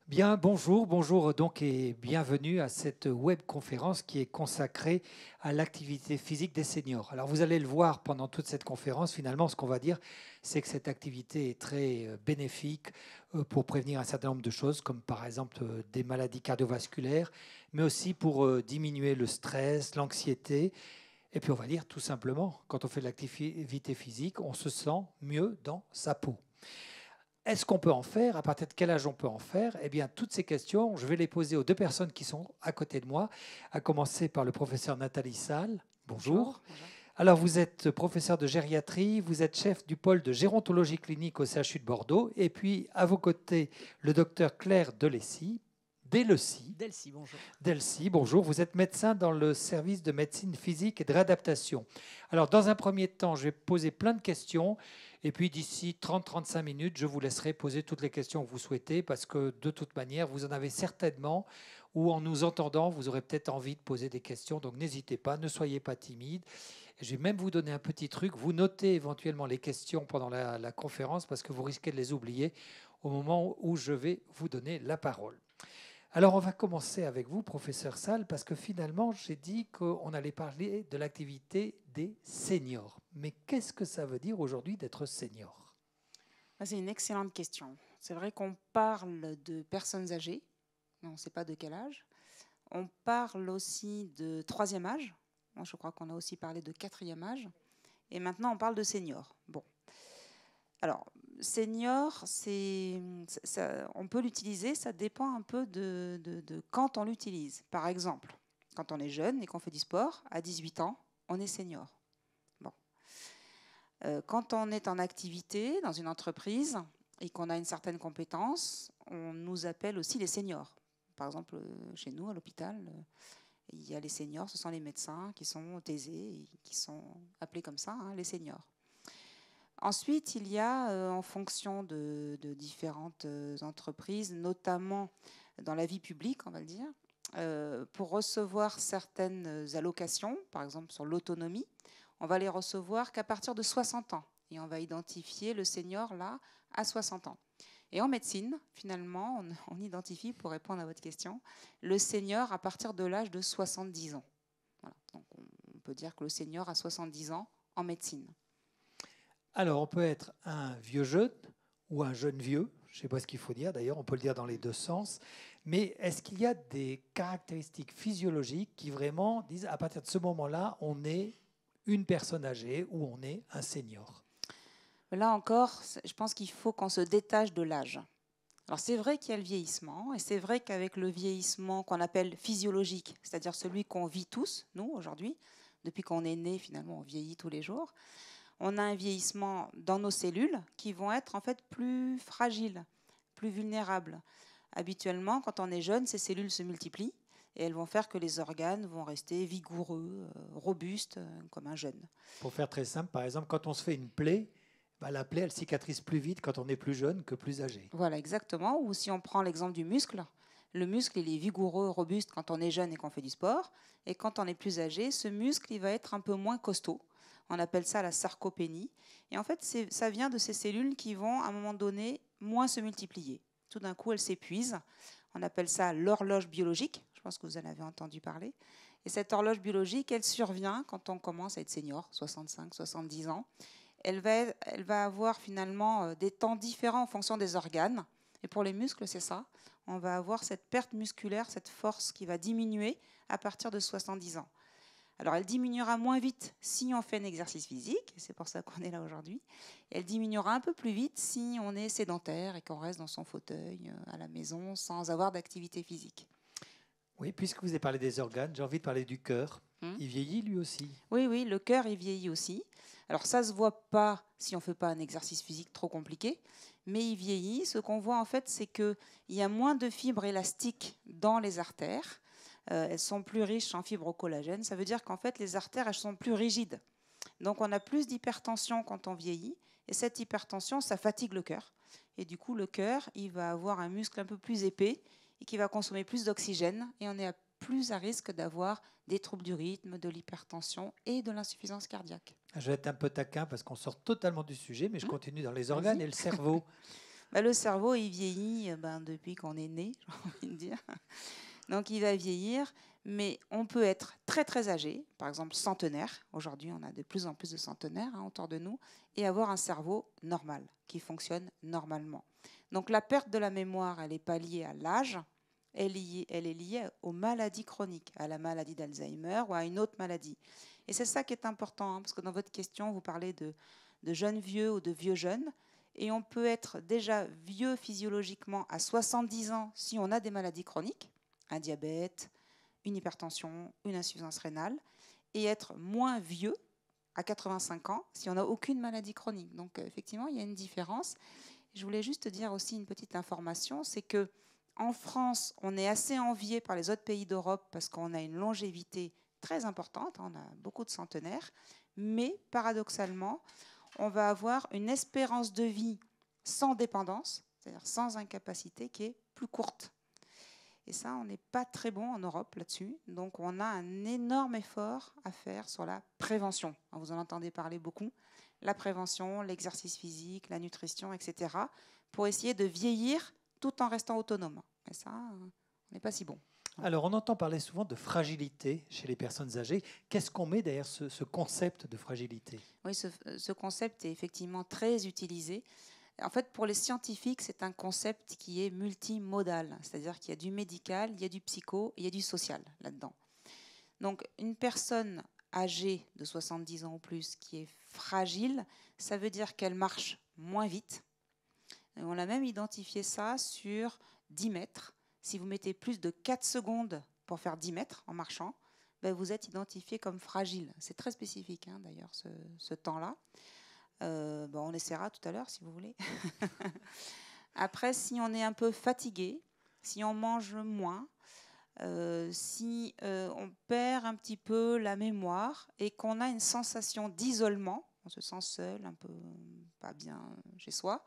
Bien, bonjour donc et bienvenue à cette webconférence qui est consacrée à l'activité physique des seniors. Alors vous allez le voir pendant toute cette conférence, finalement ce qu'on va dire, c'est que cette activité est très bénéfique pour prévenir un certain nombre de choses, comme par exemple des maladies cardiovasculaires, mais aussi pour diminuer le stress, l'anxiété. Et puis on va dire tout simplement, quand on fait de l'activité physique, on se sent mieux dans sa peau. Est-ce qu'on peut en faire? À partir de quel âge on peut en faire? Eh bien, toutes ces questions, je vais les poser aux deux personnes qui sont à côté de moi, à commencer par le professeur Nathalie Salle. Bonjour. Bonjour. Bonjour. Alors, vous êtes professeur de gériatrie, vous êtes chef du pôle de gérontologie clinique au CHU de Bordeaux, et puis à vos côtés, le docteur Claire Delessy. Delcy, bonjour. Delcy, bonjour. Vous êtes médecin dans le service de médecine physique et de réadaptation. Alors, dans un premier temps, je vais poser plein de questions. Et puis, d'ici 30-35 minutes, je vous laisserai poser toutes les questions que vous souhaitez parce que, de toute manière, vous en avez certainement ou en nous entendant, vous aurez peut-être envie de poser des questions. Donc, n'hésitez pas, ne soyez pas timide. Je vais même vous donner un petit truc. Vous notez éventuellement les questions pendant la conférence parce que vous risquez de les oublier au moment où je vais vous donner la parole. Alors, on va commencer avec vous, professeur Salle, parce que finalement, j'ai dit qu'on allait parler de l'activité des seniors. Mais qu'est-ce que ça veut dire aujourd'hui d'être senior? C'est une excellente question. C'est vrai qu'on parle de personnes âgées, mais on ne sait pas de quel âge. On parle aussi de troisième âge. Moi, je crois qu'on a aussi parlé de quatrième âge. Et maintenant, on parle de senior. Bon. Alors, senior, on peut l'utiliser, ça dépend un peu de quand on l'utilise. Par exemple, quand on est jeune et qu'on fait du sport, à 18 ans, on est senior. Bon. Quand on est en activité dans une entreprise et qu'on a une certaine compétence, on nous appelle aussi les seniors. Par exemple, chez nous, à l'hôpital, il y a les seniors, ce sont les médecins qui sont thésés et qui sont appelés comme ça, hein, les seniors. Ensuite, il y a, en fonction de différentes entreprises, notamment dans la vie publique, on va le dire, pour recevoir certaines allocations, par exemple sur l'autonomie, on va les recevoir qu'à partir de 60 ans. Et on va identifier le senior là à 60 ans. Et en médecine, finalement, on identifie, pour répondre à votre question, le senior à partir de l'âge de 70 ans. Voilà. Donc on peut dire que le senior a 70 ans en médecine. Alors, on peut être un vieux jeune ou un jeune vieux. Je ne sais pas ce qu'il faut dire, d'ailleurs, on peut le dire dans les deux sens. Mais est-ce qu'il y a des caractéristiques physiologiques qui vraiment disent à partir de ce moment-là, on est une personne âgée ou on est un senior? Là encore, je pense qu'il faut qu'on se détache de l'âge. Alors c'est vrai qu'il y a le vieillissement, et c'est vrai qu'avec le vieillissement qu'on appelle physiologique, c'est-à-dire celui qu'on vit tous, nous, aujourd'hui, depuis qu'on est né, finalement, on vieillit tous les jours, on a un vieillissement dans nos cellules qui vont être en fait plus fragiles, plus vulnérables. Habituellement, quand on est jeune, ces cellules se multiplient et elles vont faire que les organes vont rester vigoureux, robustes, comme un jeune. Pour faire très simple, par exemple, quand on se fait une plaie, bah, la plaie, elle cicatrise plus vite quand on est plus jeune que plus âgé. Voilà, exactement. Ou si on prend l'exemple du muscle, le muscle, il est vigoureux, robuste quand on est jeune et qu'on fait du sport. Et quand on est plus âgé, ce muscle, il va être un peu moins costaud. On appelle ça la sarcopénie. Et en fait, ça vient de ces cellules qui vont, à un moment donné, moins se multiplier. Tout d'un coup, elles s'épuisent. On appelle ça l'horloge biologique. Je pense que vous en avez entendu parler. Et cette horloge biologique, elle survient quand on commence à être senior, 65, 70 ans. Elle va avoir finalement des temps différents en fonction des organes. Et pour les muscles, c'est ça. On va avoir cette perte musculaire, cette force qui va diminuer à partir de 70 ans. Alors, elle diminuera moins vite si on fait un exercice physique, c'est pour ça qu'on est là aujourd'hui. Elle diminuera un peu plus vite si on est sédentaire et qu'on reste dans son fauteuil à la maison sans avoir d'activité physique. Oui, puisque vous avez parlé des organes, j'ai envie de parler du cœur. Hmm. Il vieillit lui aussi. Oui, oui, le cœur, il vieillit aussi. Alors ça ne se voit pas si on ne fait pas un exercice physique trop compliqué, mais il vieillit. Ce qu'on voit en fait, c'est qu'il y a moins de fibres élastiques dans les artères. Elles sont plus riches en fibres au collagène. Ça veut dire qu'en fait, les artères, elles sont plus rigides. Donc on a plus d'hypertension quand on vieillit. Et cette hypertension, ça fatigue le cœur. Et du coup, le cœur, il va avoir un muscle un peu plus épais et qui va consommer plus d'oxygène. Et on est plus à risque d'avoir des troubles du rythme, de l'hypertension et de l'insuffisance cardiaque. Je vais être un peu taquin parce qu'on sort totalement du sujet, mais je continue dans les organes Vas-y. et le cerveau. Le cerveau, il vieillit depuis qu'on est né, j'ai envie de dire. Donc, il va vieillir, mais on peut être très, très âgé, par exemple centenaire. Aujourd'hui, on a de plus en plus de centenaires autour de nous, et avoir un cerveau normal, qui fonctionne normalement. Donc, la perte de la mémoire, elle n'est pas liée à l'âge, elle est liée aux maladies chroniques, à la maladie d'Alzheimer ou à une autre maladie. Et c'est ça qui est important, parce que dans votre question, vous parlez de jeunes vieux ou de vieux jeunes. Et on peut être déjà vieux physiologiquement à 70 ans si on a des maladies chroniques, un diabète, une hypertension, une insuffisance rénale, et être moins vieux à 85 ans si on n'a aucune maladie chronique. Donc effectivement, il y a une différence. Je voulais juste dire aussi une petite information, c'est que en France, on est assez envié par les autres pays d'Europe parce qu'on a une longévité très importante, on a beaucoup de centenaires, mais paradoxalement, on va avoir une espérance de vie sans dépendance, c'est-à-dire sans incapacité, qui est plus courte. Et ça, on n'est pas très bon en Europe là-dessus. Donc, on a un énorme effort à faire sur la prévention. Vous en entendez parler beaucoup. La prévention, l'exercice physique, la nutrition, etc. pour essayer de vieillir tout en restant autonome. Et ça, on n'est pas si bon. Alors, on entend parler souvent de fragilité chez les personnes âgées. Qu'est-ce qu'on met derrière ce concept de fragilité? Oui, ce concept est effectivement très utilisé. En fait, pour les scientifiques, c'est un concept qui est multimodal, c'est-à-dire qu'il y a du médical, il y a du psycho, il y a du social là-dedans. Donc, une personne âgée de 70 ans ou plus qui est fragile, ça veut dire qu'elle marche moins vite. Et on a même identifié ça sur 10 mètres. Si vous mettez plus de 4 secondes pour faire 10 mètres en marchant, vous êtes identifié comme fragile. C'est très spécifique d'ailleurs ce temps-là. On essaiera tout à l'heure si vous voulez. Après, si on est un peu fatigué, si on mange moins, si on perd un petit peu la mémoire et qu'on a une sensation d'isolement, on se sent seul, un peu pas bien chez soi,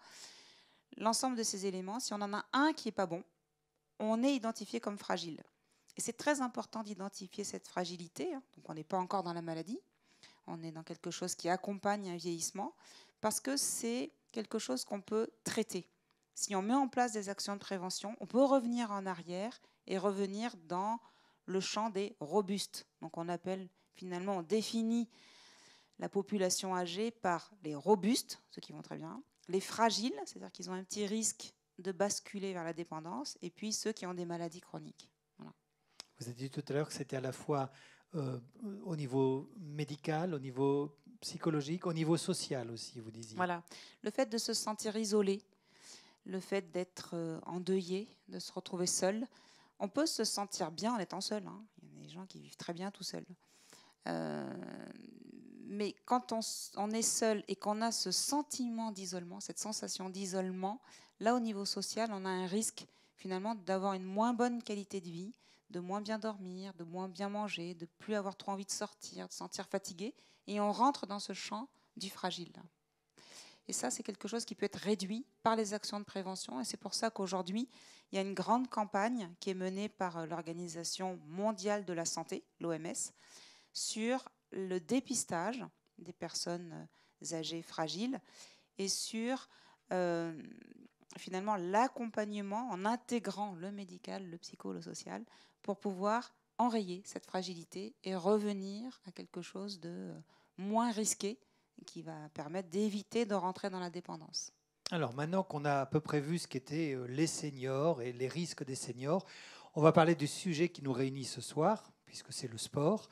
l'ensemble de ces éléments, si on en a un qui n'est pas bon, on est identifié comme fragile. Et c'est très important d'identifier cette fragilité. Donc on n'est pas encore dans la maladie, on est dans quelque chose qui accompagne un vieillissement, parce que c'est quelque chose qu'on peut traiter. Si on met en place des actions de prévention, on peut revenir en arrière et revenir dans le champ des robustes. Donc on appelle finalement, on définit la population âgée par les robustes, ceux qui vont très bien, les fragiles, c'est-à-dire qu'ils ont un petit risque de basculer vers la dépendance, et puis ceux qui ont des maladies chroniques. Voilà. Vous avez dit tout à l'heure que c'était à la fois au niveau médical, au niveau psychologique, au niveau social aussi, vous disiez. Voilà. Le fait de se sentir isolé, le fait d'être endeuillé, de se retrouver seul. On peut se sentir bien en étant seul. Il y a des gens qui vivent très bien tout seuls. Mais quand on est seul et qu'on a ce sentiment d'isolement, cette sensation d'isolement, là, au niveau social, on a un risque finalement d'avoir une moins bonne qualité de vie, de moins bien dormir, de moins bien manger, de plus avoir trop envie de sortir, de se sentir fatigué. Et on rentre dans ce champ du fragile. Et ça, c'est quelque chose qui peut être réduit par les actions de prévention. Et c'est pour ça qu'aujourd'hui, il y a une grande campagne qui est menée par l'Organisation mondiale de la santé, l'OMS, sur le dépistage des personnes âgées fragiles et sur finalement l'accompagnement en intégrant le médical, le psycho, le social pour pouvoir enrayer cette fragilité et revenir à quelque chose de moins risqué qui va permettre d'éviter de rentrer dans la dépendance. Alors maintenant qu'on a à peu près vu ce qu'étaient les seniors et les risques des seniors, on va parler du sujet qui nous réunit ce soir, puisque c'est le sport.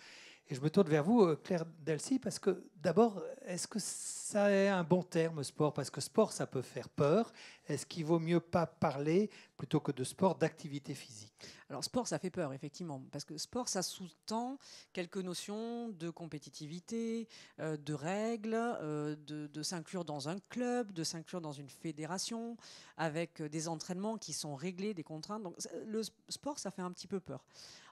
Et je me tourne vers vous, Claire Delcy, parce que d'abord, est-ce que ça est un bon terme, sport? Parce que sport, ça peut faire peur. Est-ce qu'il vaut mieux pas parler, plutôt que de sport, d'activité physique? Alors sport, ça fait peur, effectivement, parce que sport, ça sous-tend quelques notions de compétitivité, de règles, de s'inclure dans un club, de s'inclure dans une fédération, avec des entraînements qui sont réglés, des contraintes. Donc le sport, ça fait un petit peu peur.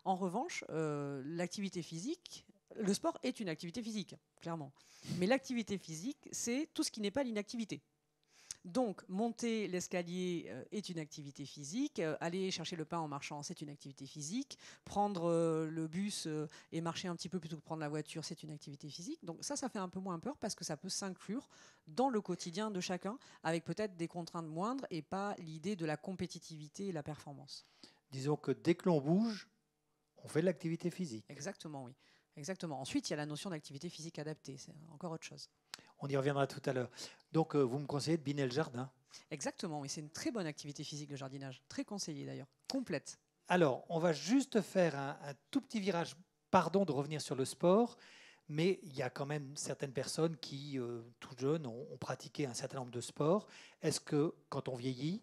En revanche, l'activité physique, le sport est une activité physique, clairement. Mais l'activité physique, c'est tout ce qui n'est pas l'inactivité. Donc, monter l'escalier est une activité physique. Aller chercher le pain en marchant, c'est une activité physique. Prendre le bus et marcher un petit peu plutôt que prendre la voiture, c'est une activité physique. Donc ça fait un peu moins peur parce que ça peut s'inclure dans le quotidien de chacun, avec peut-être des contraintes moindres et pas l'idée de la compétitivité et la performance. Disons que dès que l'on bouge, on fait de l'activité physique. Exactement, oui. Exactement. Ensuite, il y a la notion d'activité physique adaptée. C'est encore autre chose. On y reviendra tout à l'heure. Donc, vous me conseillez de biner le jardin? Exactement, oui. C'est une très bonne activité physique, le jardinage. Très conseillé d'ailleurs. Complète. Alors, on va juste faire un tout petit virage. Pardon de revenir sur le sport, mais il y a quand même certaines personnes qui, tout jeunes, ont pratiqué un certain nombre de sports. Est-ce que, quand on vieillit,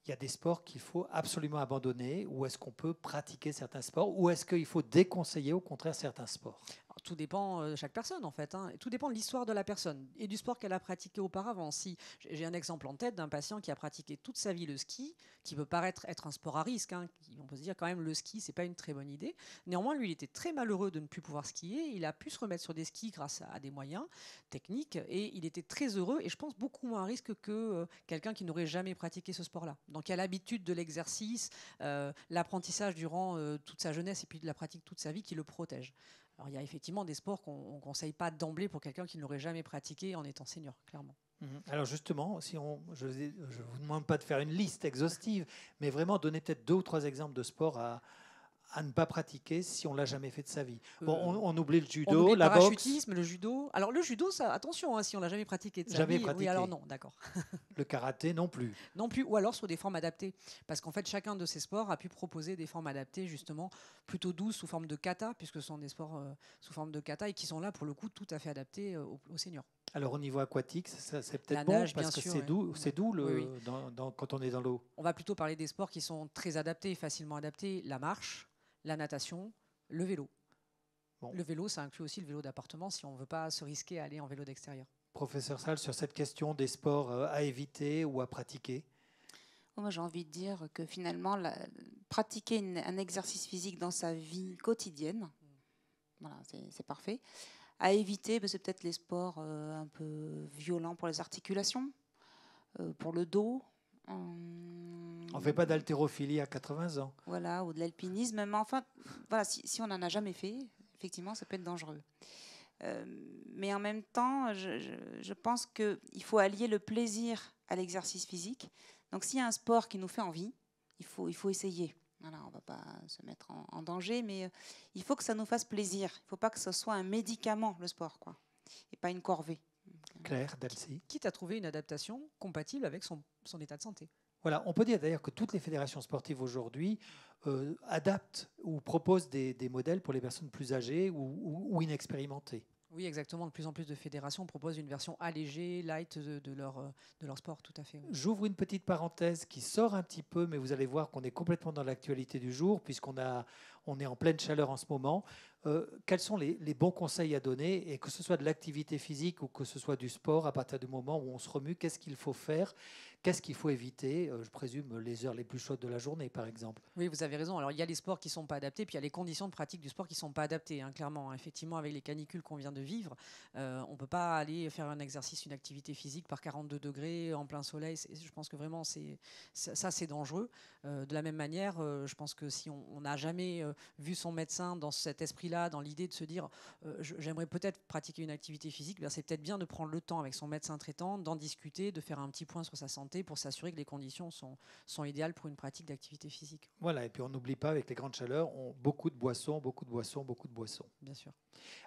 il y a des sports qu'il faut absolument abandonner, ou est-ce qu'on peut pratiquer certains sports, ou est-ce qu'il faut déconseiller au contraire certains sports? Alors, tout dépend de chaque personne en fait. Hein. Tout dépend de l'histoire de la personne et du sport qu'elle a pratiqué auparavant. Si j'ai un exemple en tête d'un patient qui a pratiqué toute sa vie le ski, qui peut paraître être un sport à risque, hein, on peut se dire quand même le ski c'est pas une très bonne idée. Néanmoins, lui, il était très malheureux de ne plus pouvoir skier. Il a pu se remettre sur des skis grâce à des moyens techniques et il était très heureux et je pense beaucoup moins à risque que quelqu'un qui n'aurait jamais pratiqué ce sport-là. Donc il y a l'habitude de l'exercice, l'apprentissage durant toute sa jeunesse et puis de la pratique toute sa vie qui le protège. Alors il y a effectivement des sports qu'on ne conseille pas d'emblée pour quelqu'un qui ne l'aurait jamais pratiqué en étant senior, clairement. Alors justement, si je ne vous demande pas de faire une liste exhaustive, mais vraiment donner peut-être 2 ou 3 exemples de sports à ne pas pratiquer si on ne l'a jamais fait de sa vie. Bon, on oublie le judo, on oublie la le boxe. parachutisme, le judo. Alors le judo, ça, attention, hein, si on l'a jamais pratiqué de sa Jamais vie, pratiqué. oui, alors non, d'accord. Le karaté non plus. Non plus, ou alors sous des formes adaptées. Parce qu'en fait, chacun de ces sports a pu proposer des formes adaptées, justement, plutôt douces, sous forme de kata, puisque ce sont des sports sous forme de kata et qui sont là, pour le coup, tout à fait adaptés aux seniors. Alors au niveau aquatique, c'est peut-être La bon nage, parce bien que sûr, c'est doux, oui. c'est doux Oui, oui. quand on est dans l'eau. On va plutôt parler des sports qui sont très adaptés, facilement adaptés. La marche, la natation, le vélo. Bon. Le vélo, ça inclut aussi le vélo d'appartement si on ne veut pas se risquer à aller en vélo d'extérieur. Professeur Salle, sur cette question des sports à éviter ou à pratiquer? Moi, j'ai envie de dire que finalement, pratiquer un exercice physique dans sa vie quotidienne, voilà, c'est parfait. À éviter, c'est peut-être les sports un peu violents pour les articulations, pour le dos. On ne fait pas d'haltérophilie à 80 ans. Voilà, ou de l'alpinisme. Mais enfin, voilà, si on n'en a jamais fait, effectivement, ça peut être dangereux. Mais en même temps, je pense qu'il faut allier le plaisir à l'exercice physique. Donc s'il y a un sport qui nous fait envie, il faut essayer. Voilà, on ne va pas se mettre en danger, mais il faut que ça nous fasse plaisir. Il ne faut pas que ce soit un médicament, le sport, quoi, et pas une corvée. Claire, Dalcy. Quitte à trouver une adaptation compatible avec son état de santé. Voilà, on peut dire d'ailleurs que toutes les fédérations sportives aujourd'hui adaptent ou proposent des modèles pour les personnes plus âgées ou inexpérimentées. Oui, exactement. De plus en plus de fédérations proposent une version allégée, light de leur sport, tout à fait. Oui. J'ouvre une petite parenthèse qui sort un petit peu, mais vous allez voir qu'on est complètement dans l'actualité du jour, puisqu'on est en pleine chaleur en ce moment. Quels sont les bons conseils à donner, et que ce soit de l'activité physique ou que ce soit du sport, à partir du moment où on se remue, qu'est-ce qu'il faut faire? Qu'est-ce qu'il faut éviter? Je présume les heures les plus chaudes de la journée, par exemple. Oui, vous avez raison. Alors, il y a les sports qui ne sont pas adaptés, puis il y a les conditions de pratique du sport qui ne sont pas adaptées, hein, clairement. Effectivement, avec les canicules qu'on vient de vivre, on ne peut pas aller faire un exercice, une activité physique par 42 degrés en plein soleil. Je pense que vraiment, ça, c'est dangereux. De la même manière, je pense que si on n'a jamais vu son médecin dans cet esprit-là, dans l'idée de se dire j'aimerais peut-être pratiquer une activité physique, c'est peut-être bien de prendre le temps avec son médecin traitant, d'en discuter, de faire un petit point sur sa santé pour s'assurer que les conditions sont idéales pour une pratique d'activité physique. Voilà, et puis on n'oublie pas, avec les grandes chaleurs, beaucoup de boissons, beaucoup de boissons, beaucoup de boissons. Bien sûr.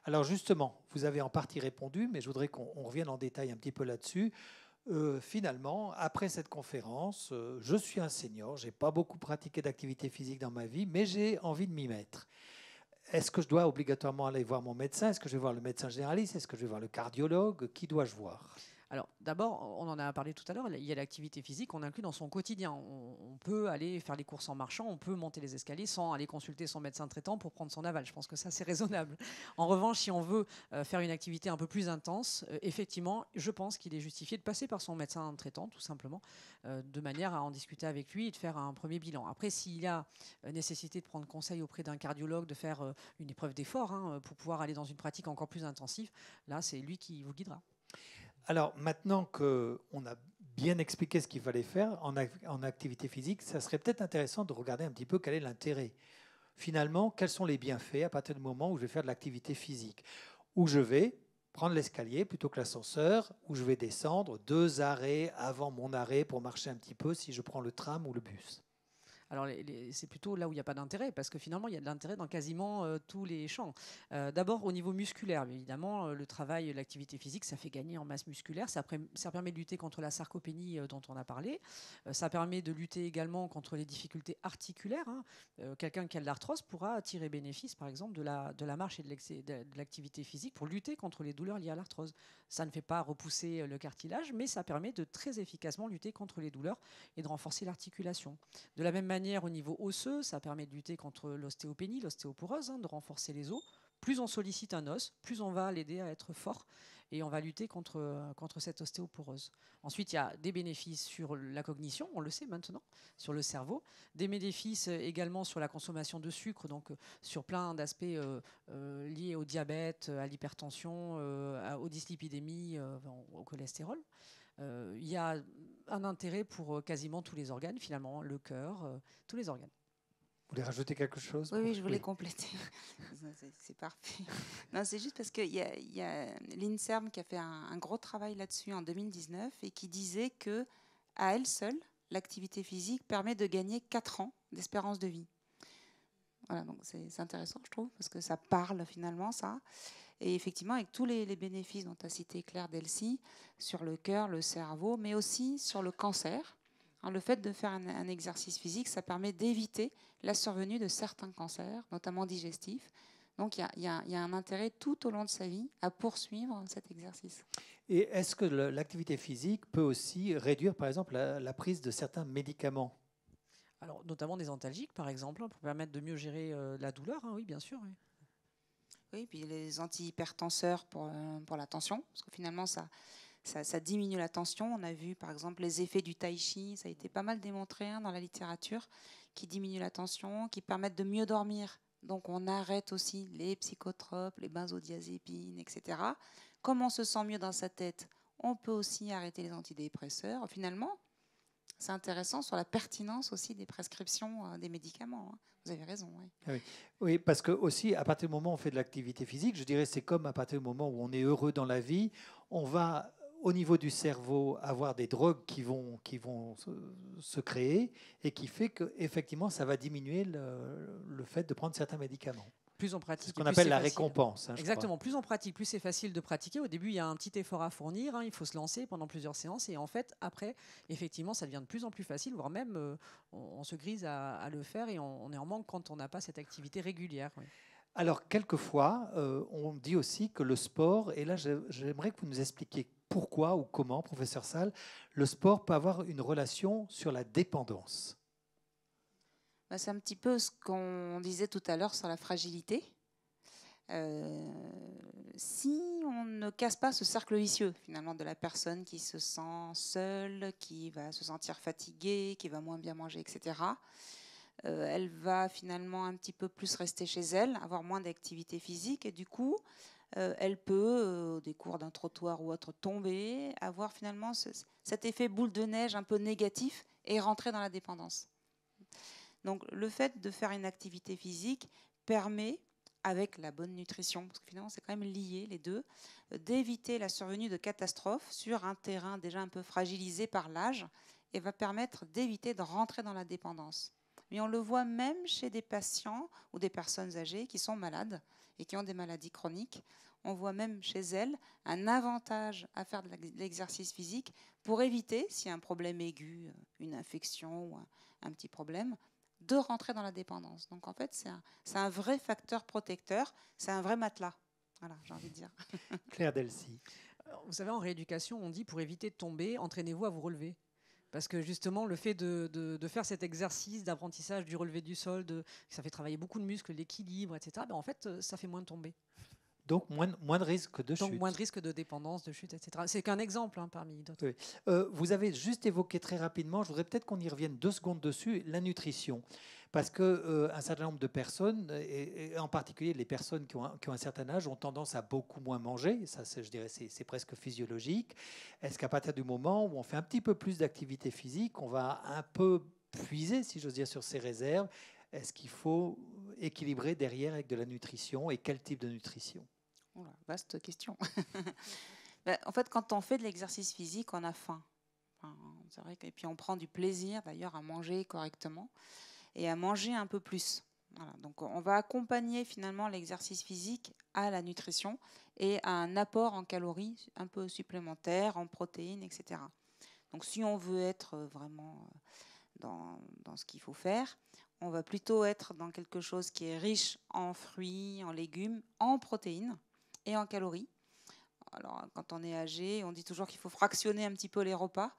Alors justement, vous avez en partie répondu, mais je voudrais qu'on revienne en détail un petit peu là-dessus. Finalement, après cette conférence, je suis un senior, je n'ai pas beaucoup pratiqué d'activité physique dans ma vie, mais j'ai envie de m'y mettre. Est-ce que je dois obligatoirement aller voir mon médecin? Est-ce que je vais voir le médecin généraliste? Est-ce que je vais voir le cardiologue? Qui dois-je voir? Alors d'abord, on en a parlé tout à l'heure, il y a l'activité physique qu'on inclut dans son quotidien. On peut aller faire les courses en marchant, on peut monter les escaliers sans aller consulter son médecin traitant pour prendre son aval. Je pense que ça, c'est raisonnable. En revanche, si on veut faire une activité un peu plus intense, effectivement, je pense qu'il est justifié de passer par son médecin traitant, tout simplement, de manière à en discuter avec lui et de faire un premier bilan. Après, s'il y a nécessité de prendre conseil auprès d'un cardiologue, de faire une épreuve d'effort pour pouvoir aller dans une pratique encore plus intensive, là, c'est lui qui vous guidera. Alors, maintenant qu'on a bien expliqué ce qu'il fallait faire en activité physique, ça serait peut-être intéressant de regarder un petit peu quel est l'intérêt. Finalement, quels sont les bienfaits à partir du moment où je vais faire de l'activité physique, où je vais prendre l'escalier plutôt que l'ascenseur, où je vais descendre 2 arrêts avant mon arrêt pour marcher un petit peu si je prends le tram ou le bus. Alors, c'est plutôt là où il n'y a pas d'intérêt, parce que finalement, il y a de l'intérêt dans quasiment tous les champs. D'abord, au niveau musculaire, évidemment, le travail, l'activité physique, ça fait gagner en masse musculaire. Ça permet de lutter contre la sarcopénie dont on a parlé. Ça permet de lutter également contre les difficultés articulaires. Quelqu'un qui a de l'arthrose pourra tirer bénéfice, par exemple, de la marche et de l'activité physique pour lutter contre les douleurs liées à l'arthrose. Ça ne fait pas repousser le cartilage, mais ça permet de très efficacement lutter contre les douleurs et de renforcer l'articulation. De la même manière, au niveau osseux, ça permet de lutter contre l'ostéopénie, l'ostéoporose, de renforcer les os. Plus on sollicite un os, plus on va l'aider à être fort et on va lutter contre cette ostéoporose. Ensuite, il y a des bénéfices sur la cognition, on le sait maintenant, sur le cerveau. Des bénéfices également sur la consommation de sucre, donc sur plein d'aspects liés au diabète, à l'hypertension, aux dyslipidémies, au cholestérol. Il y a un intérêt pour quasiment tous les organes, finalement, le cœur, tous les organes. Vous voulez rajouter quelque chose? Oui, je voulais compléter. C'est parfait. Non, c'est juste parce qu'il y a l'INSERM qui a fait un gros travail là-dessus en 2019 et qui disait que à elle seule, l'activité physique permet de gagner 4 ans d'espérance de vie. Voilà, donc c'est intéressant, je trouve, parce que ça parle finalement, ça. Et effectivement, avec tous les bénéfices dont a cité Claire Delcy, sur le cœur, le cerveau, mais aussi sur le cancer. Le fait de faire un exercice physique, ça permet d'éviter la survenue de certains cancers, notamment digestifs. Donc il y a un intérêt tout au long de sa vie à poursuivre cet exercice. Et est-ce que l'activité physique peut aussi réduire, par exemple, la prise de certains médicaments? Alors, notamment des antalgiques, par exemple, pour permettre de mieux gérer la douleur, oui, bien sûr. Oui. Oui, puis les antihypertenseurs pour la tension, parce que finalement, ça diminue la tension. On a vu, par exemple, les effets du tai chi, ça a été pas mal démontré dans la littérature, qui diminue la tension, qui permettent de mieux dormir. Donc, on arrête aussi les psychotropes, les benzodiazépines, etc. Comme on se sent mieux dans sa tête, on peut aussi arrêter les antidépresseurs. Finalement, c'est intéressant sur la pertinence aussi des prescriptions des médicaments. Vous avez raison. Oui. Oui, parce que aussi, à partir du moment où on fait de l'activité physique, je dirais c'est comme à partir du moment où on est heureux dans la vie, on va, au niveau du cerveau, avoir des drogues qui vont se créer et qui fait qu'effectivement, ça va diminuer le fait de prendre certains médicaments. Plus on pratique, ce qu'on appelle la récompense. Exactement. Plus on pratique, plus c'est facile de pratiquer. Au début, il y a un petit effort à fournir. Il faut se lancer pendant plusieurs séances. Et en fait, après, effectivement, ça devient de plus en plus facile, voire même on se grise à le faire et on est en manque quand on n'a pas cette activité régulière. Oui. Alors, quelquefois, on dit aussi que le sport, et là, j'aimerais que vous nous expliquiez pourquoi ou comment, professeur Salle, le sport peut avoir une relation sur la dépendance. C'est un petit peu ce qu'on disait tout à l'heure sur la fragilité. Si on ne casse pas ce cercle vicieux finalement de la personne qui se sent seule, qui va se sentir fatiguée, qui va moins bien manger, etc., elle va finalement un petit peu plus rester chez elle, avoir moins d'activité physique et du coup, elle peut, au décours d'un trottoir ou autre, tomber, avoir finalement cet effet boule de neige un peu négatif et rentrer dans la dépendance. Donc le fait de faire une activité physique permet, avec la bonne nutrition, parce que finalement c'est quand même lié les deux, d'éviter la survenue de catastrophes sur un terrain déjà un peu fragilisé par l'âge et va permettre d'éviter de rentrer dans la dépendance. Mais on le voit même chez des patients ou des personnes âgées qui sont malades et qui ont des maladies chroniques. On voit même chez elles un avantage à faire de l'exercice physique pour éviter, s'il y a un problème aigu, une infection ou un petit problème, de rentrer dans la dépendance. Donc en fait, c'est un vrai facteur protecteur, c'est un vrai matelas. Voilà, j'ai envie de dire. Claire Delcy. Vous savez, en rééducation, on dit pour éviter de tomber, entraînez-vous à vous relever. Parce que justement, le fait de faire cet exercice d'apprentissage du relevé du sol, ça fait travailler beaucoup de muscles, l'équilibre, etc., en fait, ça fait moins de tomber. Donc moins de risque de chute. Donc moins de risque de dépendance, de chute, etc. C'est qu'un exemple parmi d'autres. Oui. Vous avez juste évoqué très rapidement, je voudrais peut-être qu'on y revienne 2 secondes dessus, la nutrition. Parce que un certain nombre de personnes, et en particulier les personnes qui ont un certain âge, ont tendance à beaucoup moins manger. Ça, je dirais, c'est presque physiologique. Est-ce qu'à partir du moment où on fait un petit peu plus d'activité physique, on va un peu puiser, si j'ose dire, sur ses réserves? Est-ce qu'il faut équilibrer derrière avec de la nutrition, et quel type de nutrition? Oula, vaste question. Ben, en fait, quand on fait de l'exercice physique, on a faim. Enfin, c'est vrai que, et puis on prend du plaisir d'ailleurs à manger correctement et à manger un peu plus. Voilà, donc on va accompagner finalement l'exercice physique à la nutrition et à un apport en calories un peu supplémentaire, en protéines, etc. Donc si on veut être vraiment dans ce qu'il faut faire, on va plutôt être dans quelque chose qui est riche en fruits, en légumes, en protéines et en calories. Alors, quand on est âgé, on dit toujours qu'il faut fractionner un petit peu les repas.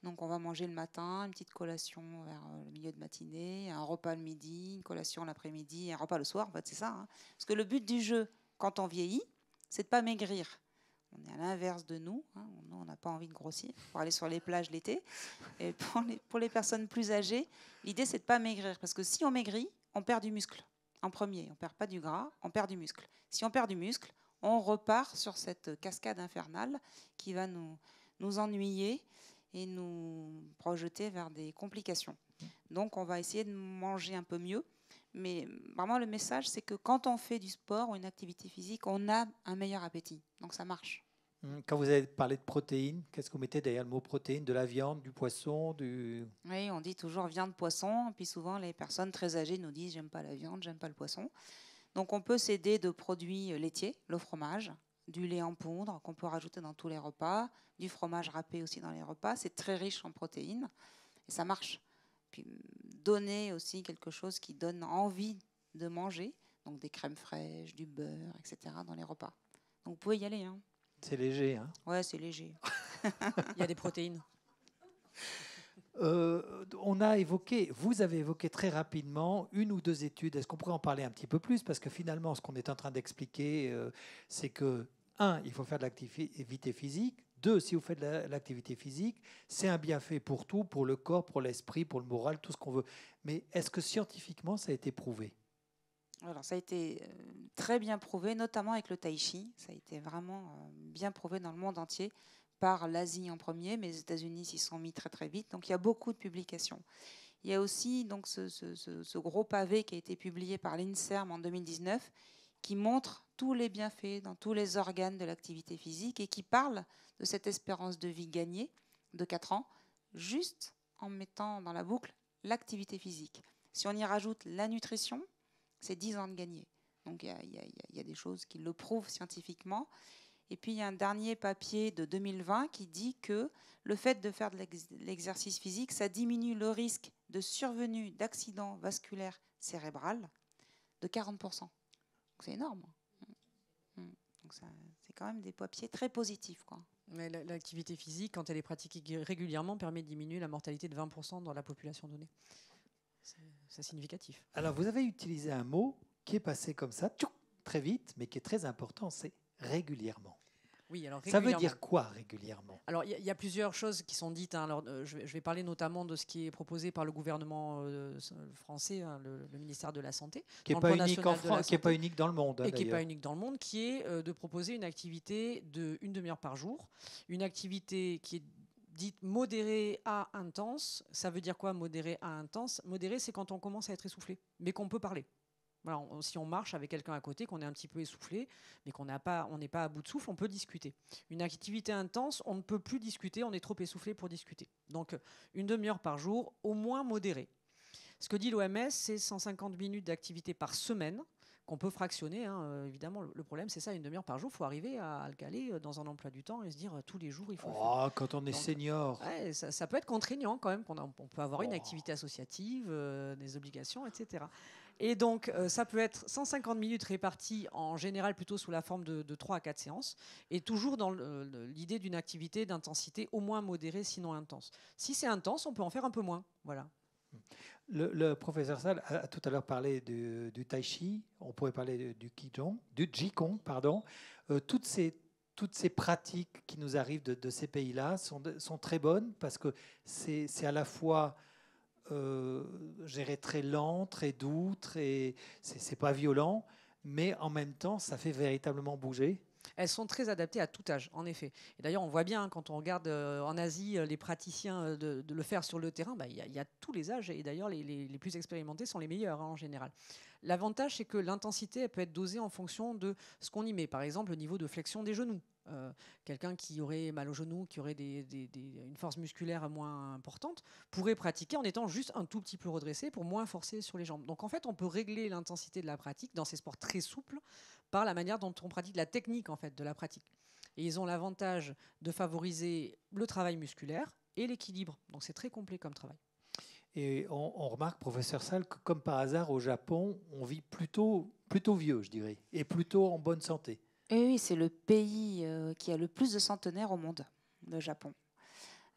Donc, on va manger le matin, une petite collation vers le milieu de matinée, un repas le midi, une collation l'après-midi, un repas le soir. En fait, c'est ça. Hein. Parce que le but du jeu, quand on vieillit, c'est de pas maigrir. On est à l'inverse de nous. Hein. Nous, on n'a pas envie de grossir pour aller sur les plages l'été. Et pour les personnes plus âgées, l'idée, c'est de pas maigrir. Parce que si on maigrit, on perd du muscle. En premier, on perd pas du gras, on perd du muscle. Si on perd du muscle, on repart sur cette cascade infernale qui va nous ennuyer et nous projeter vers des complications. Donc, on va essayer de manger un peu mieux. Mais vraiment, le message, c'est que quand on fait du sport ou une activité physique, on a un meilleur appétit. Donc, ça marche. Quand vous avez parlé de protéines, qu'est-ce que vous mettez derrière le mot protéines? De la viande, du poisson, du... Oui, on dit toujours viande, poisson. Puis souvent, les personnes très âgées nous disent j'aime pas la viande, j'aime pas le poisson. Donc, on peut s'aider de produits laitiers, le fromage, du lait en poudre qu'on peut rajouter dans tous les repas, du fromage râpé aussi dans les repas. C'est très riche en protéines et ça marche. Puis donner aussi quelque chose qui donne envie de manger, donc des crèmes fraîches, du beurre, etc. dans les repas. Donc, vous pouvez y aller. Hein. C'est léger, hein? Ouais, c'est léger. Il y a des protéines. Vous avez évoqué très rapidement une ou deux études. Est-ce qu'on pourrait en parler un petit peu plus? Parce que finalement, ce qu'on est en train d'expliquer, c'est que, un, il faut faire de l'activité physique. Deux, si vous faites de l'activité physique, c'est un bienfait pour tout, pour le corps, pour l'esprit, pour le moral, tout ce qu'on veut. Mais est-ce que scientifiquement, ça a été prouvé? Alors, ça a été très bien prouvé, notamment avec le tai chi. Ça a été vraiment bien prouvé dans le monde entier, par l'Asie en premier, mais les États-Unis s'y sont mis très très vite. Donc, il y a beaucoup de publications. Il y a aussi donc, ce gros pavé qui a été publié par l'INSERM en 2019, qui montre tous les bienfaits dans tous les organes de l'activité physique et qui parle de cette espérance de vie gagnée de 4 ans, juste en mettant dans la boucle l'activité physique. Si on y rajoute la nutrition, c'est 10 ans de gagné. Donc il y a des choses qui le prouvent scientifiquement. Et puis il y a un dernier papier de 2020 qui dit que le fait de faire de l'exercice physique, ça diminue le risque de survenue d'accident vasculaire cérébral de 40%. Donc c'est énorme. Donc c'est quand même des papiers très positifs, quoi. Mais l'activité physique, quand elle est pratiquée régulièrement, permet de diminuer la mortalité de 20% dans la population donnée. C'est significatif. Alors, vous avez utilisé un mot qui est passé comme ça, très vite, mais qui est très important, c'est régulièrement. Oui, alors ça veut dire quoi régulièrement? Alors il y a plusieurs choses qui sont dites. Hein. Alors, je vais parler notamment de ce qui est proposé par le gouvernement français, hein, le ministère de la Santé, qui n'est pas unique en France, qui n'est pas unique dans le monde, et qui n'est pas unique dans le monde, qui est de proposer une activité d'une demi-heure par jour, une activité qui est dite modérée à intense. Ça veut dire quoi, modérée à intense? Modérée, c'est quand on commence à être essoufflé, mais qu'on peut parler. Voilà, si on marche avec quelqu'un à côté, qu'on est un petit peu essoufflé, mais on n'est pas à bout de souffle, on peut discuter. Une activité intense, on ne peut plus discuter, on est trop essoufflé pour discuter. Donc, une demi-heure par jour, au moins modérée. Ce que dit l'OMS, c'est 150 minutes d'activité par semaine, qu'on peut fractionner. Hein. Évidemment, le problème, c'est ça, une demi-heure par jour, il faut arriver à le caler dans un emploi du temps et se dire tous les jours, il faut le faire. Quand on est senior. Ouais, ça peut être contraignant quand même. On peut avoir une activité associative, des obligations, etc. Et donc, ça peut être 150 minutes réparties en général plutôt sous la forme de 3 à 4 séances, et toujours dans l'idée d'une activité d'intensité au moins modérée, sinon intense. Si c'est intense, on peut en faire un peu moins. Voilà. Le professeur Salle a tout à l'heure parlé du tai chi, on pourrait parler du Qigong, pardon. Toutes ces pratiques qui nous arrivent de ces pays-là sont très bonnes parce que c'est à la fois je dirais, très lent, très doux, c'est pas violent, mais en même temps, ça fait véritablement bouger. Elles sont très adaptées à tout âge, en effet. Et d'ailleurs, on voit bien quand on regarde en Asie les praticiens de le faire sur le terrain, bah, y a tous les âges. Et d'ailleurs, les plus expérimentés sont les meilleurs en général. L'avantage, c'est que l'intensité elle peut être dosée en fonction de ce qu'on y met. Par exemple, le niveau de flexion des genoux. Quelqu'un qui aurait mal aux genoux, qui aurait une force musculaire moins importante, pourrait pratiquer en étant juste un tout petit peu redressé pour moins forcer sur les jambes. Donc en fait, on peut régler l'intensité de la pratique dans ces sports très souples par la manière dont on pratique la technique en fait de la pratique. Et ils ont l'avantage de favoriser le travail musculaire et l'équilibre. Donc c'est très complet comme travail. Et on remarque, professeur Salle, que comme par hasard, au Japon, on vit plutôt vieux, je dirais, et plutôt en bonne santé. Et oui, c'est le pays qui a le plus de centenaires au monde, le Japon.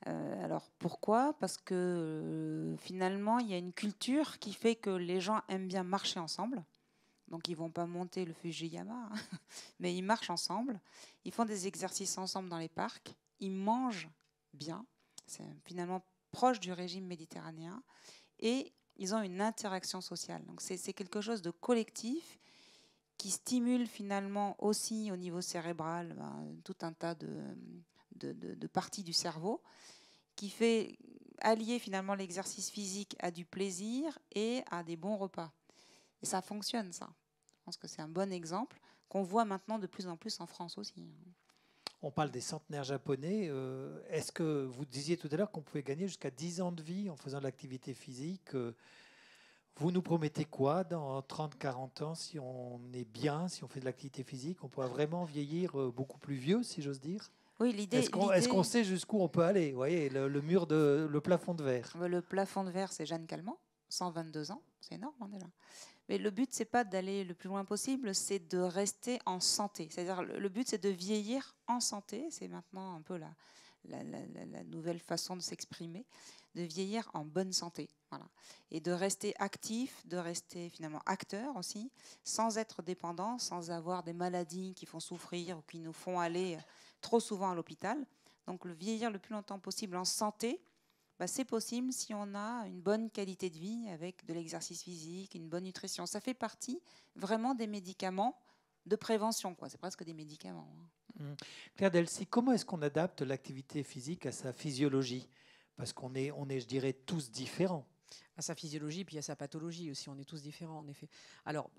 Alors pourquoi? Parce que finalement, il y a une culture qui fait que les gens aiment bien marcher ensemble. Donc ils ne vont pas monter le Fujiyama, hein, mais ils marchent ensemble. Ils font des exercices ensemble dans les parcs. Ils mangent bien. C'est finalement proche du régime méditerranéen. Et ils ont une interaction sociale. Donc c'est quelque chose de collectif qui stimule finalement aussi au niveau cérébral tout un tas de parties du cerveau, qui fait allier finalement l'exercice physique à du plaisir et à des bons repas. Et ça fonctionne, ça. Je pense que c'est un bon exemple qu'on voit maintenant de plus en plus en France aussi. On parle des centenaires japonais. Est-ce que vous disiez tout à l'heure qu'on pouvait gagner jusqu'à 10 ans de vie en faisant de l'activité physique? Vous nous promettez quoi dans 30-40 ans si on est bien, si on fait de l'activité physique? On pourra vraiment vieillir beaucoup plus vieux, si j'ose dire? Oui, l'idée. Est-ce qu'on sait jusqu'où on peut aller? Vous voyez, le plafond de verre. Le plafond de verre, c'est Jeanne Calment, 122 ans. C'est énorme, hein, déjà. Mais le but, c'est pas d'aller le plus loin possible, c'est de rester en santé. C'est-à-dire, le but, c'est de vieillir en santé. C'est maintenant un peu la nouvelle façon de s'exprimer, de vieillir en bonne santé. Voilà. Et de rester actif, de rester finalement acteur aussi, sans être dépendant, sans avoir des maladies qui font souffrir ou qui nous font aller trop souvent à l'hôpital. Donc, le vieillir le plus longtemps possible en santé, c'est possible si on a une bonne qualité de vie avec de l'exercice physique, une bonne nutrition. Ça fait partie vraiment des médicaments de prévention, quoi. C'est presque des médicaments. Claire Delcy, comment est-ce qu'on adapte l'activité physique à sa physiologie? Parce qu'on est, je dirais, tous différents. À sa physiologie, puis à sa pathologie aussi. On est tous différents, en effet. Alors,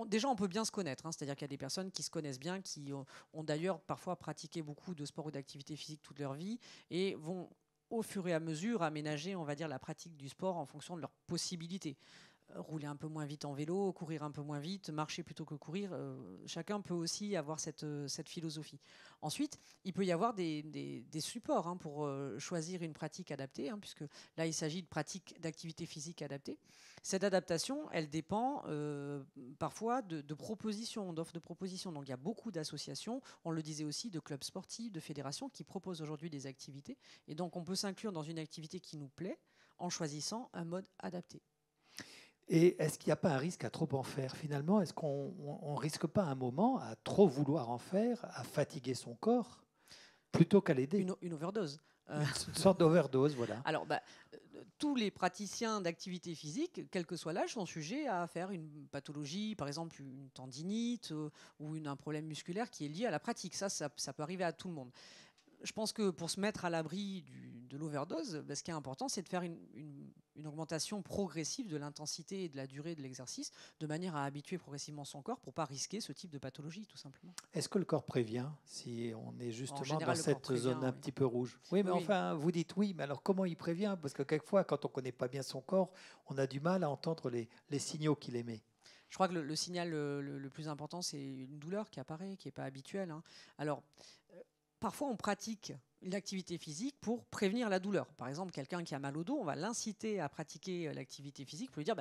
déjà, on peut bien se connaître. Hein, c'est-à-dire qu'il y a des personnes qui se connaissent bien, qui ont d'ailleurs parfois pratiqué beaucoup de sport ou d'activité physique toute leur vie et vont au fur et à mesure aménager, on va dire, la pratique du sport en fonction de leurs possibilités. Rouler un peu moins vite en vélo, courir un peu moins vite, marcher plutôt que courir. Chacun peut aussi avoir cette philosophie. Ensuite, il peut y avoir des supports pour choisir une pratique adaptée, puisque là, il s'agit de pratiques d'activité physique adaptée. Cette adaptation, elle dépend parfois de propositions, d'offres de propositions. Donc, il y a beaucoup d'associations, on le disait aussi, de clubs sportifs, de fédérations qui proposent aujourd'hui des activités. Et donc, on peut s'inclure dans une activité qui nous plaît en choisissant un mode adapté. Et est-ce qu'il n'y a pas un risque à trop en faire finalement? Est-ce qu'on ne risque pas un moment à trop vouloir en faire, à fatiguer son corps, plutôt qu'à l'aider? Une overdose. Une sorte d'overdose, voilà. Alors, tous les praticiens d'activité physique, quel que soit l'âge, sont sujets à faire une pathologie, par exemple une tendinite ou un problème musculaire qui est lié à la pratique. Ça peut arriver à tout le monde. Je pense que pour se mettre à l'abri de l'overdose, ce qui est important, c'est de faire une augmentation progressive de l'intensité et de la durée de l'exercice, de manière à habituer progressivement son corps pour ne pas risquer ce type de pathologie, tout simplement. Est-ce que le corps prévient si on est justement général, dans cette zone un petit peu rouge? Oui, mais enfin, vous dites oui, mais alors comment il prévient? Parce que quelquefois, quand on ne connaît pas bien son corps, on a du mal à entendre les signaux qu'il émet. Je crois que le signal le plus important, c'est une douleur qui apparaît, qui n'est pas habituelle. Alors, parfois, on pratique l'activité physique pour prévenir la douleur. Par exemple, quelqu'un qui a mal au dos, on va l'inciter à pratiquer l'activité physique pour lui dire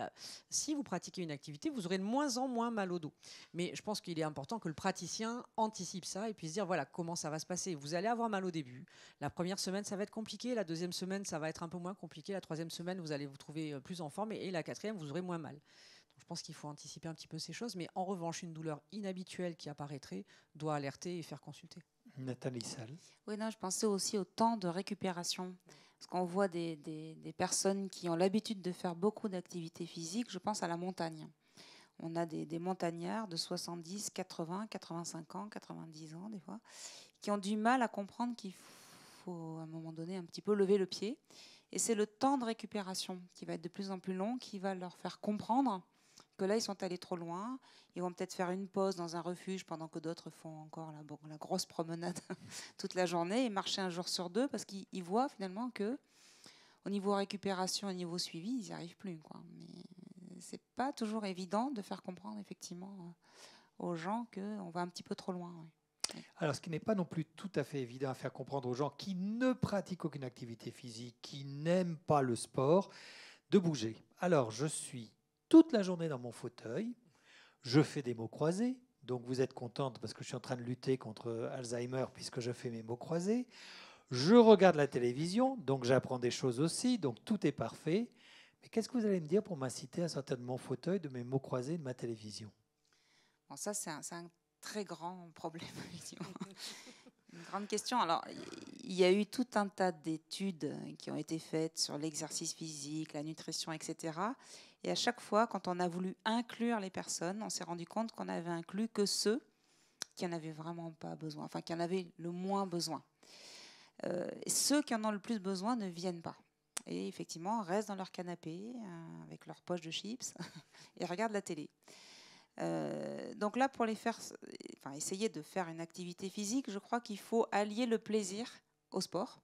si vous pratiquez une activité, vous aurez de moins en moins mal au dos. Mais je pense qu'il est important que le praticien anticipe ça et puisse dire voilà comment ça va se passer. Vous allez avoir mal au début. La première semaine, ça va être compliqué. La deuxième semaine, ça va être un peu moins compliqué. La troisième semaine, vous allez vous trouver plus en forme. Et la quatrième, vous aurez moins mal. Donc, je pense qu'il faut anticiper un petit peu ces choses. Mais en revanche, une douleur inhabituelle qui apparaîtrait doit alerter et faire consulter. Nathalie Salle. Oui, non, je pensais aussi au temps de récupération. Parce qu'on voit des personnes qui ont l'habitude de faire beaucoup d'activités physiques, je pense à la montagne. On a des montagnards de 70, 80, 85 ans, 90 ans des fois, qui ont du mal à comprendre qu'il faut à un moment donné un petit peu lever le pied. Et c'est le temps de récupération qui va être de plus en plus long, qui va leur faire comprendre que là, ils sont allés trop loin. Ils vont peut-être faire une pause dans un refuge pendant que d'autres font encore la grosse promenade toute la journée et marcher un jour sur deux parce qu'ils voient finalement que au niveau récupération, au niveau suivi, ils n'y arrivent plus, quoi. Mais c'est pas toujours évident de faire comprendre effectivement aux gens qu'on va un petit peu trop loin. Ouais. Alors, ce qui n'est pas non plus tout à fait évident à faire comprendre aux gens qui ne pratiquent aucune activité physique, qui n'aiment pas le sport, de bouger. Alors, je suis toute la journée dans mon fauteuil, je fais des mots croisés, donc vous êtes contente parce que je suis en train de lutter contre Alzheimer puisque je fais mes mots croisés. Je regarde la télévision, donc j'apprends des choses aussi, donc tout est parfait. Mais qu'est-ce que vous allez me dire pour m'inciter à sortir de mon fauteuil, de mes mots croisés, de ma télévision? Bon, ça, c'est un très grand problème, effectivement. Une grande question. Alors, il y a eu tout un tas d'études qui ont été faites sur l'exercice physique, la nutrition, etc. Et à chaque fois, quand on a voulu inclure les personnes, on s'est rendu compte qu'on n'avait inclus que ceux qui n'en avaient vraiment pas besoin, enfin qui en avaient le moins besoin. Ceux qui en ont le plus besoin ne viennent pas. Et effectivement, restent dans leur canapé avec leur poche de chips et regardent la télé. Donc là, pour les faire, enfin, essayer de faire une activité physique, je crois qu'il faut allier le plaisir au sport.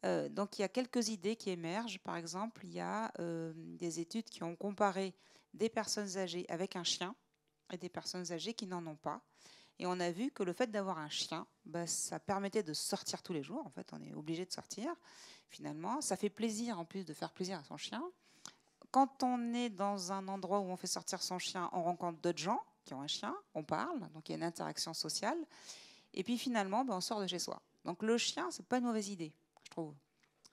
Donc il y a quelques idées qui émergent. Par exemple, il y a des études qui ont comparé des personnes âgées avec un chien et des personnes âgées qui n'en ont pas. Et on a vu que le fait d'avoir un chien, ça permettait de sortir tous les jours. En fait, on est obligé de sortir. Finalement, ça fait plaisir en plus de faire plaisir à son chien. Quand on est dans un endroit où on fait sortir son chien, on rencontre d'autres gens qui ont un chien, on parle, donc il y a une interaction sociale. Et puis finalement, on sort de chez soi. Donc le chien, c'est pas une mauvaise idée, je trouve.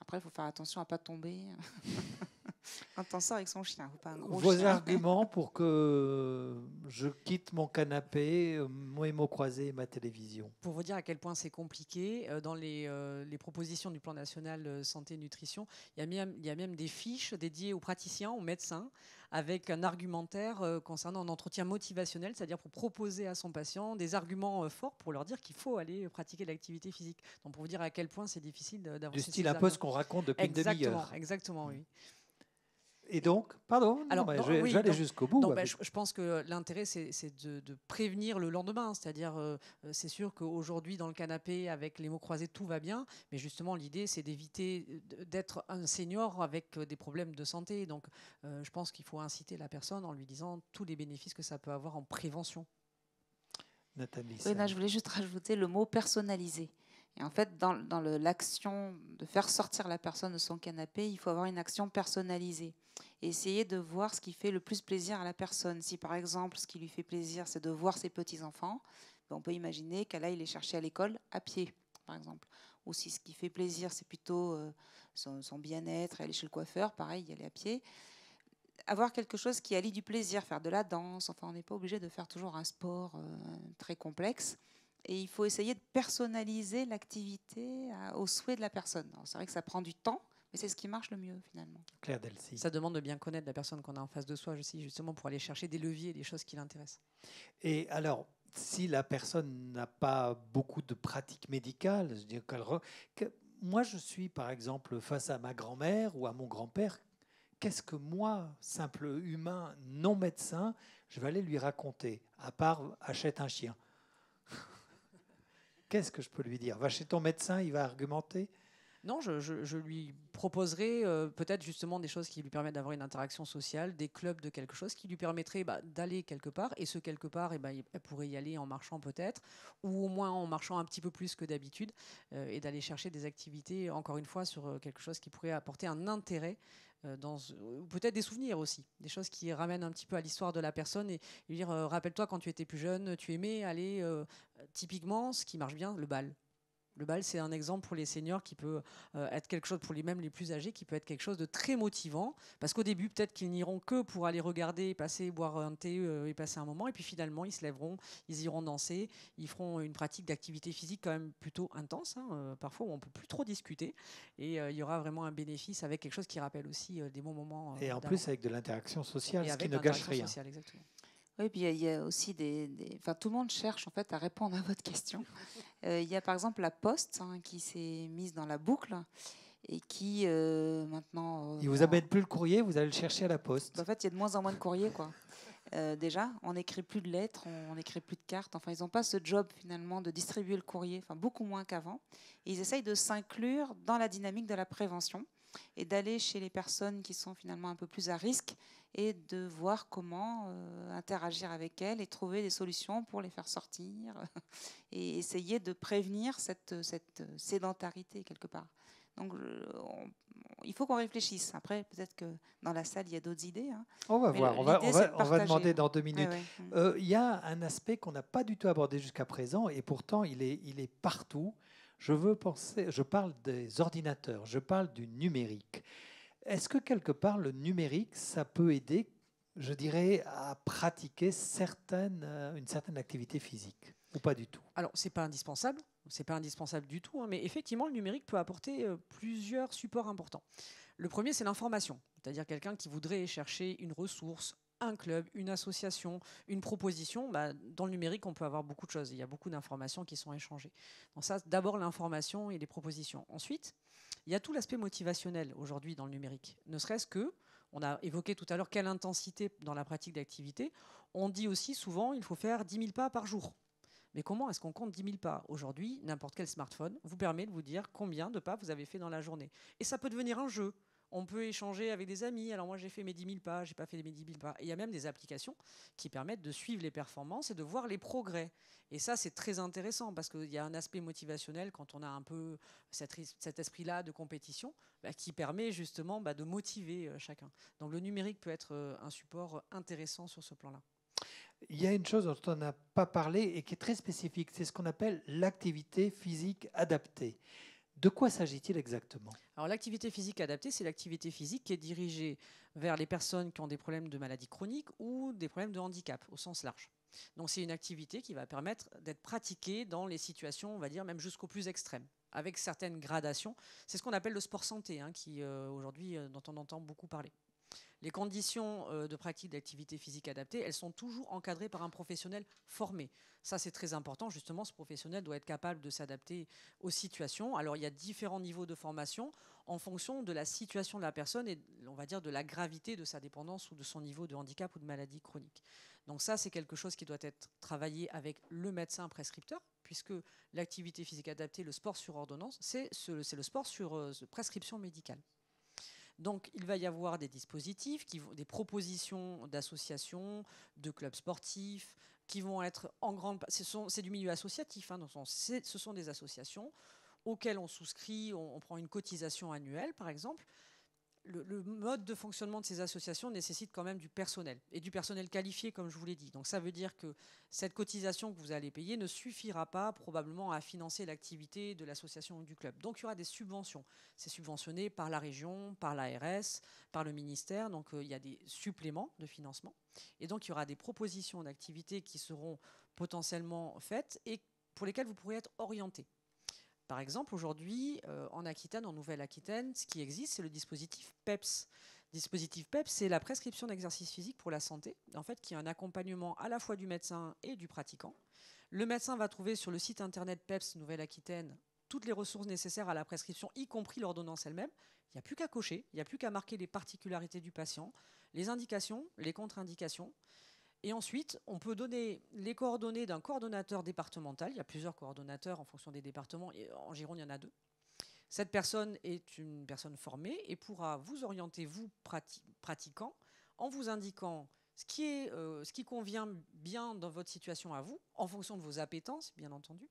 Après, il faut faire attention à ne pas tomber quand on sort avec son chien. Faut pas un gros Vos chien. arguments pour que je quitte mon canapé, mes mots croisés et ma télévision. Pour vous dire à quel point c'est compliqué, dans les propositions du plan national santé-nutrition, il y a même des fiches dédiées aux praticiens, aux médecins, avec un argumentaire concernant un entretien motivationnel, c'est-à-dire pour proposer à son patient des arguments forts pour leur dire qu'il faut aller pratiquer l'activité physique. Donc pour vous dire à quel point c'est difficile d'avancer. Du style un peu ce qu'on raconte depuis une demi-heure. Exactement, oui. Et donc, pardon, alors, non, je vais aller jusqu'au bout. Non, je pense que l'intérêt, c'est de prévenir le lendemain. C'est-à-dire, c'est sûr qu'aujourd'hui, dans le canapé, avec les mots croisés, tout va bien. Mais justement, l'idée, c'est d'éviter d'être un senior avec des problèmes de santé. Donc, je pense qu'il faut inciter la personne en lui disant tous les bénéfices que ça peut avoir en prévention. Nathalie. Oui, là, je voulais juste rajouter le mot personnalisé. Et en fait, dans l'action de faire sortir la personne de son canapé, il faut avoir une action personnalisée. Et essayer de voir ce qui fait le plus plaisir à la personne. Si par exemple, ce qui lui fait plaisir, c'est de voir ses petits-enfants, on peut imaginer qu'elle aille les chercher à l'école à pied, par exemple. Ou si ce qui fait plaisir, c'est plutôt son bien-être, aller chez le coiffeur, pareil, y aller à pied. Avoir quelque chose qui allie du plaisir, faire de la danse. Enfin, on n'est pas obligé de faire toujours un sport très complexe. Et il faut essayer de personnaliser l'activité aux souhaits de la personne. C'est vrai que ça prend du temps, mais c'est ce qui marche le mieux finalement. Claire Delcy. Ça demande de bien connaître la personne qu'on a en face de soi aussi, justement pour aller chercher des leviers, des choses qui l'intéressent. Et alors, si la personne n'a pas beaucoup de pratiques médicales, je veux dire moi je suis par exemple face à ma grand-mère ou à mon grand-père, qu'est-ce que moi, simple humain non médecin, je vais aller lui raconter, à part achète un chien? Qu'est-ce que je peux lui dire? Va chez ton médecin, il va argumenter? Non, je lui proposerai peut-être justement des choses qui lui permettent d'avoir une interaction sociale, des clubs de quelque chose qui lui permettrait d'aller quelque part. Et ce quelque part, elle pourrait y aller en marchant peut-être, ou au moins en marchant un petit peu plus que d'habitude, et d'aller chercher des activités, encore une fois, sur quelque chose qui pourrait apporter un intérêt, peut-être des souvenirs aussi, des choses qui ramènent un petit peu à l'histoire de la personne et lui dire, rappelle-toi quand tu étais plus jeune, tu aimais aller, typiquement, ce qui marche bien, le bal. Le bal, c'est un exemple pour les seniors qui peut être quelque chose, pour même les plus âgés, qui peut être quelque chose de très motivant. Parce qu'au début, peut-être qu'ils n'iront que pour aller regarder, passer, boire un thé et passer un moment. Et puis finalement, ils se lèveront, ils iront danser, ils feront une pratique d'activité physique quand même plutôt intense, parfois où on ne peut plus trop discuter. Et il y aura vraiment un bénéfice avec quelque chose qui rappelle aussi des bons moments. Et en plus, avec de l'interaction sociale, et ce qui avec ne gâche rien. sociale, exactement. Oui, puis il y a aussi enfin, tout le monde cherche en fait à répondre à votre question. Il y a par exemple la Poste qui s'est mise dans la boucle et qui maintenant. Il vous amène plus le courrier, vous allez le chercher à la Poste. En fait, il y a de moins en moins de courriers, quoi. Déjà, on n'écrit plus de lettres, on n'écrit plus de cartes. Enfin, ils n'ont pas ce job finalement de distribuer le courrier, enfin beaucoup moins qu'avant. Et ils essayent de s'inclure dans la dynamique de la prévention et d'aller chez les personnes qui sont finalement un peu plus à risque et de voir comment interagir avec elles et trouver des solutions pour les faire sortir et essayer de prévenir cette sédentarité quelque part. Donc, il faut qu'on réfléchisse. Après, peut-être que dans la salle, il y a d'autres idées. On va voir, on va demander dans 2 minutes. Il y a un aspect qu'on n'a pas du tout abordé jusqu'à présent, et pourtant il est partout. Je parle des ordinateurs, je parle du numérique. Est-ce que quelque part, le numérique, ça peut aider, je dirais, à pratiquer une certaine activité physique, ou pas du tout? Alors, ce n'est pas indispensable. C'est pas indispensable du tout, mais effectivement, le numérique peut apporter plusieurs supports importants. Le premier, c'est l'information, c'est-à-dire quelqu'un qui voudrait chercher une ressource, un club, une association, une proposition. Dans le numérique, on peut avoir beaucoup de choses. Il y a beaucoup d'informations qui sont échangées. Donc ça, d'abord l'information et les propositions. Ensuite, il y a tout l'aspect motivationnel aujourd'hui dans le numérique. Ne serait-ce que, on a évoqué tout à l'heure quelle intensité dans la pratique d'activité. On dit aussi souvent il faut faire 10 000 pas par jour. Mais comment est-ce qu'on compte 10 000 pas? Aujourd'hui, n'importe quel smartphone vous permet de vous dire combien de pas vous avez fait dans la journée. Et ça peut devenir un jeu. On peut échanger avec des amis. Alors moi, j'ai fait mes 10 000 pas, j'ai pas fait mes 10 000 pas. Et il y a même des applications qui permettent de suivre les performances et de voir les progrès. Et ça, c'est très intéressant parce qu'il y a un aspect motivationnel quand on a un peu cet esprit-là de compétition qui permet justement de motiver chacun. Donc le numérique peut être un support intéressant sur ce plan-là. Il y a une chose dont on n'a pas parlé et qui est très spécifique, c'est ce qu'on appelle l'activité physique adaptée. De quoi s'agit-il exactement? Alors l'activité physique adaptée, c'est l'activité physique qui est dirigée vers les personnes qui ont des problèmes de maladies chroniques ou des problèmes de handicap au sens large. Donc c'est une activité qui va permettre d'être pratiquée dans les situations, on va dire, même jusqu'au plus extrême, avec certaines gradations. C'est ce qu'on appelle le sport santé, qui aujourd'hui, dont on entend beaucoup parler. Les conditions de pratique d'activité physique adaptée, elles sont toujours encadrées par un professionnel formé. Ça, c'est très important. Justement, ce professionnel doit être capable de s'adapter aux situations. Alors, il y a différents niveaux de formation en fonction de la situation de la personne et, on va dire, de la gravité de sa dépendance ou de son niveau de handicap ou de maladie chronique. Donc ça, c'est quelque chose qui doit être travaillé avec le médecin prescripteur, puisque l'activité physique adaptée, le sport sur ordonnance, c'est le sport sur prescription médicale. Donc, il va y avoir des dispositifs, des propositions d'associations, de clubs sportifs, qui vont être en grande... C'est du milieu associatif, donc ce sont des associations auxquelles on souscrit, on prend une cotisation annuelle, par exemple. Le mode de fonctionnement de ces associations nécessite quand même du personnel, et du personnel qualifié, comme je vous l'ai dit. Donc ça veut dire que cette cotisation que vous allez payer ne suffira pas probablement à financer l'activité de l'association ou du club. Donc il y aura des subventions. C'est subventionné par la région, par l'ARS, par le ministère. Donc il y a des suppléments de financement. Et donc il y aura des propositions d'activités qui seront potentiellement faites et pour lesquelles vous pourrez être orienté. Par exemple, aujourd'hui, en Aquitaine, en Nouvelle-Aquitaine, ce qui existe, c'est le dispositif PEPS. Le dispositif PEPS, c'est la prescription d'exercice physique pour la santé, en fait, qui est un accompagnement à la fois du médecin et du pratiquant. Le médecin va trouver sur le site internet PEPS Nouvelle-Aquitaine toutes les ressources nécessaires à la prescription, y compris l'ordonnance elle-même. Il n'y a plus qu'à cocher, il n'y a plus qu'à marquer les particularités du patient, les indications, les contre-indications. Et ensuite, on peut donner les coordonnées d'un coordonnateur départemental. Il y a plusieurs coordonnateurs en fonction des départements. Et en Gironde, il y en a 2. Cette personne est une personne formée et pourra vous orienter, vous pratiquant, en vous indiquant ce qui convient bien dans votre situation à vous, en fonction de vos appétences, bien entendu,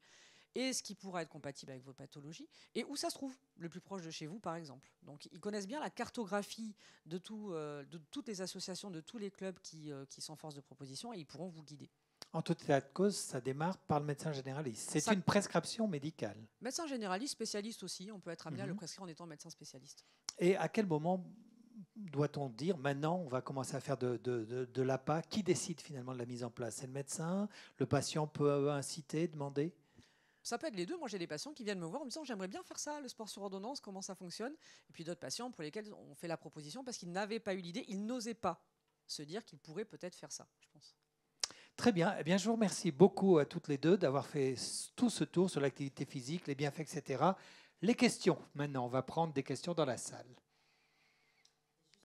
et ce qui pourra être compatible avec vos pathologies, et où ça se trouve, le plus proche de chez vous, par exemple. Donc, ils connaissent bien la cartographie de toutes les associations, de tous les clubs qui sont force de proposition, et ils pourront vous guider. En tout état de cause, ça démarre par le médecin généraliste. C'est Ça- une prescription médicale. Médecin généraliste, spécialiste aussi, on peut être amené à le Mhm. prescrire en étant médecin spécialiste. Et à quel moment doit-on dire, maintenant, on va commencer à faire de l'APA? Qui décide finalement de la mise en place? C'est le médecin? Le patient peut inciter, demander? Ça peut être les deux. Moi, j'ai des patients qui viennent me voir en me disant j'aimerais bien faire ça, le sport sur ordonnance, comment ça fonctionne. Et puis d'autres patients pour lesquels on fait la proposition parce qu'ils n'avaient pas eu l'idée, ils n'osaient pas se dire qu'ils pourraient peut-être faire ça, je pense. Très bien. Eh bien, je vous remercie beaucoup à toutes les deux d'avoir fait tout ce tour sur l'activité physique, les bienfaits, etc. Les questions. Maintenant, on va prendre des questions dans la salle.